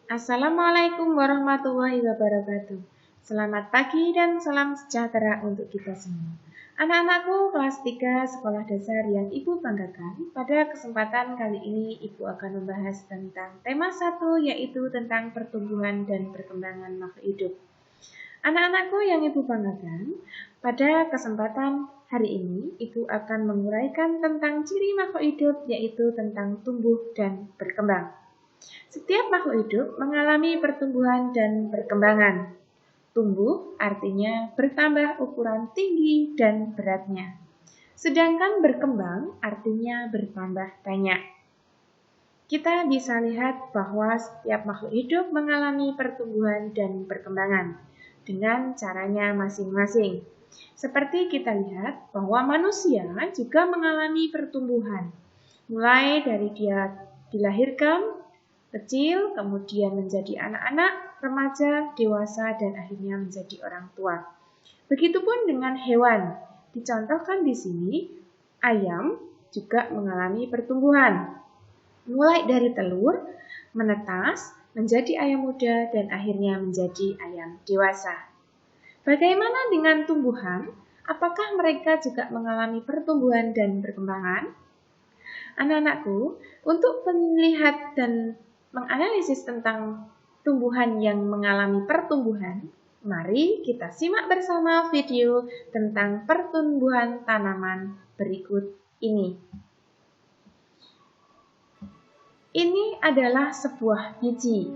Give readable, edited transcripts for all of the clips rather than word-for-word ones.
Assalamualaikum warahmatullahi wabarakatuh. Selamat pagi dan salam sejahtera untuk kita semua. Anak-anakku kelas 3 sekolah dasar yang Ibu banggakan, pada kesempatan kali ini Ibu akan membahas tentang tema 1, yaitu tentang pertumbuhan dan perkembangan makhluk hidup. Anak-anakku yang Ibu banggakan, pada kesempatan hari ini Ibu akan menguraikan tentang ciri makhluk hidup, yaitu tentang tumbuh dan berkembang. Setiap makhluk hidup mengalami pertumbuhan dan perkembangan. Tumbuh artinya bertambah ukuran tinggi dan beratnya. Sedangkan berkembang artinya bertambah banyak. Kita bisa lihat bahwa setiap makhluk hidup mengalami pertumbuhan dan perkembangan dengan caranya masing-masing. Seperti kita lihat bahwa manusia juga mengalami pertumbuhan, mulai dari dia dilahirkan kecil, kemudian menjadi anak-anak, remaja, dewasa, dan akhirnya menjadi orang tua. Begitupun dengan hewan. Dicontohkan di sini, ayam juga mengalami pertumbuhan. Mulai dari telur, menetas, menjadi ayam muda, dan akhirnya menjadi ayam dewasa. Bagaimana dengan tumbuhan? Apakah mereka juga mengalami pertumbuhan dan perkembangan? Anak-anakku, untuk melihat dan menganalisis tentang tumbuhan yang mengalami pertumbuhan, mari kita simak bersama video tentang pertumbuhan tanaman berikut ini. Ini adalah sebuah biji.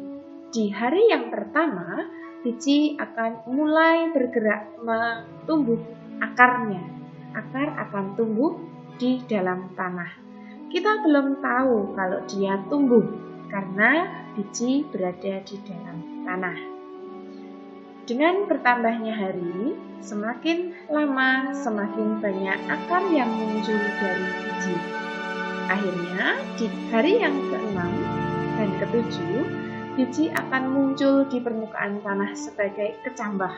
Di hari yang pertama, biji akan mulai bergerak tumbuh akarnya. Akar akan tumbuh di dalam tanah. Kita belum tahu kalau dia tumbuh karena biji berada di dalam tanah. Dengan bertambahnya hari, semakin lama semakin banyak akar yang muncul dari biji. Akhirnya di hari yang ke-6 dan ke-7, biji akan muncul di permukaan tanah sebagai kecambah.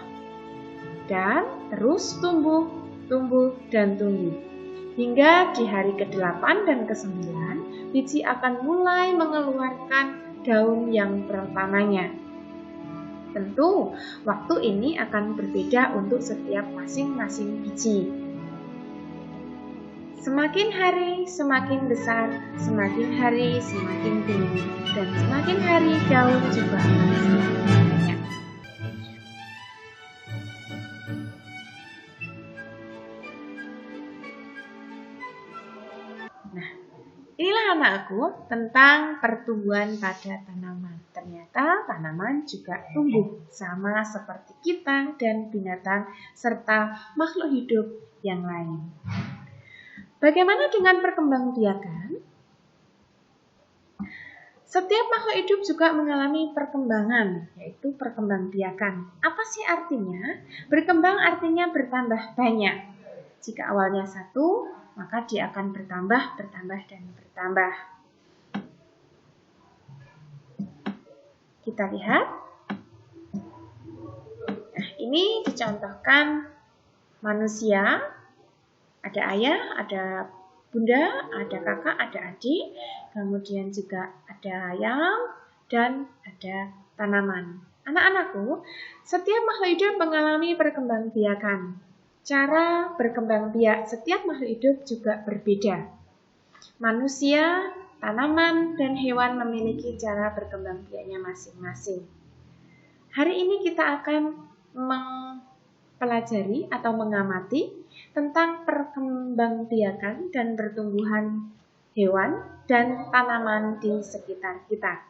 Dan terus tumbuh, dan tumbuh. Hingga di hari ke-8 dan ke-9, biji akan mulai mengeluarkan daun yang pertamanya. Tentu, waktu ini akan berbeda untuk setiap masing-masing biji. Semakin hari semakin besar, semakin hari semakin tinggi, dan semakin hari daun juga akan semakin banyak. Nah, inilah anakku tentang pertumbuhan pada tanaman. Ternyata tanaman juga tumbuh sama seperti kita dan binatang serta makhluk hidup yang lain. Bagaimana dengan perkembangbiakan? Setiap makhluk hidup juga mengalami perkembangan, yaitu perkembangbiakan. Apa sih artinya? Berkembang artinya bertambah banyak. Jika awalnya 1, maka dia akan bertambah, dan bertambah. Kita lihat. Nah, ini dicontohkan manusia. Ada ayah, ada bunda, ada kakak, ada adik. Kemudian juga ada ayam dan ada tanaman. Anak-anakku, setiap makhluk hidup mengalami perkembangbiakan. Cara berkembang biak setiap makhluk hidup juga berbeda. Manusia, tanaman, dan hewan memiliki cara berkembang biaknya masing-masing. Hari ini kita akan mempelajari atau mengamati tentang perkembangbiakan dan pertumbuhan hewan dan tanaman di sekitar kita.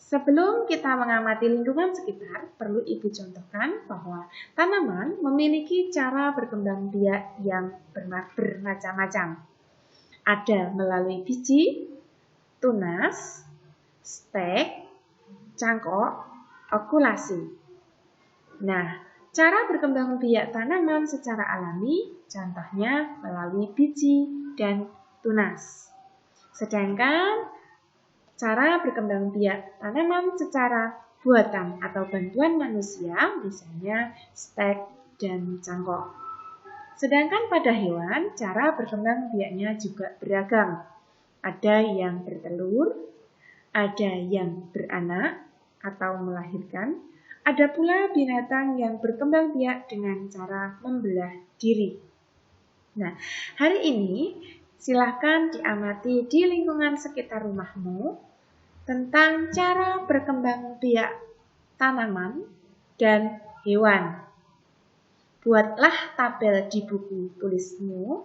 Sebelum kita mengamati lingkungan sekitar, perlu Ibu contohkan bahwa tanaman memiliki cara berkembang biak yang bermacam-macam. Ada melalui biji, tunas, stek, cangkok, okulasi. Nah, cara berkembang biak tanaman secara alami, contohnya melalui biji dan tunas. Sedangkan cara berkembang biak tanaman secara buatan atau bantuan manusia, misalnya stek dan cangkok. Sedangkan pada hewan, cara berkembang biaknya juga beragam. Ada yang bertelur, ada yang beranak, atau melahirkan. Ada pula binatang yang berkembang biak dengan cara membelah diri. Nah, hari ini silahkan diamati di lingkungan sekitar rumahmu tentang cara berkembang biak tanaman dan hewan. Buatlah tabel di buku tulismu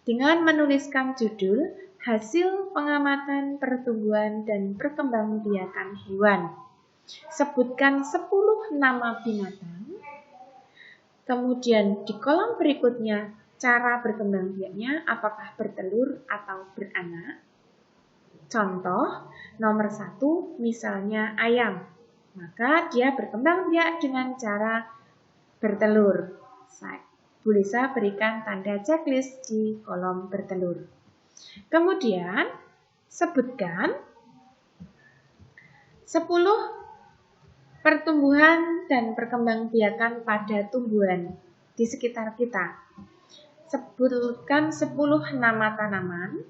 dengan menuliskan judul hasil pengamatan pertumbuhan dan perkembangbiakan hewan. Sebutkan 10 nama binatang. Kemudian di kolom berikutnya cara berkembang biaknya, apakah bertelur atau beranak. Contoh, nomor 1 misalnya ayam. Maka dia berkembang biak dengan cara bertelur. Bu Lisa berikan tanda checklist di kolom bertelur. Kemudian, sebutkan 10 pertumbuhan dan perkembangbiakan pada tumbuhan di sekitar kita. Sebutkan 10 nama tanaman.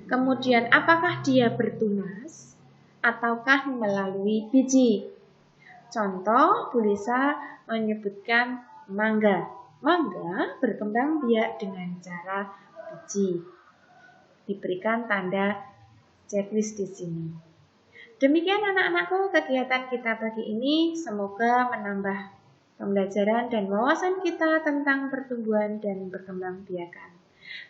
Kemudian, apakah dia bertunas ataukah melalui biji? Contoh, Bu Lisa menyebutkan mangga. Mangga berkembang biak dengan cara biji. Diberikan tanda checklist di sini. Demikian anak-anakku kegiatan kita pagi ini. Semoga menambah pembelajaran dan wawasan kita tentang pertumbuhan dan perkembangbiakan.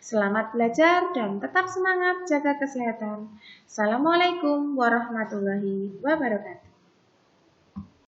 Selamat belajar dan tetap semangat jaga kesehatan. Assalamualaikum warahmatullahi wabarakatuh.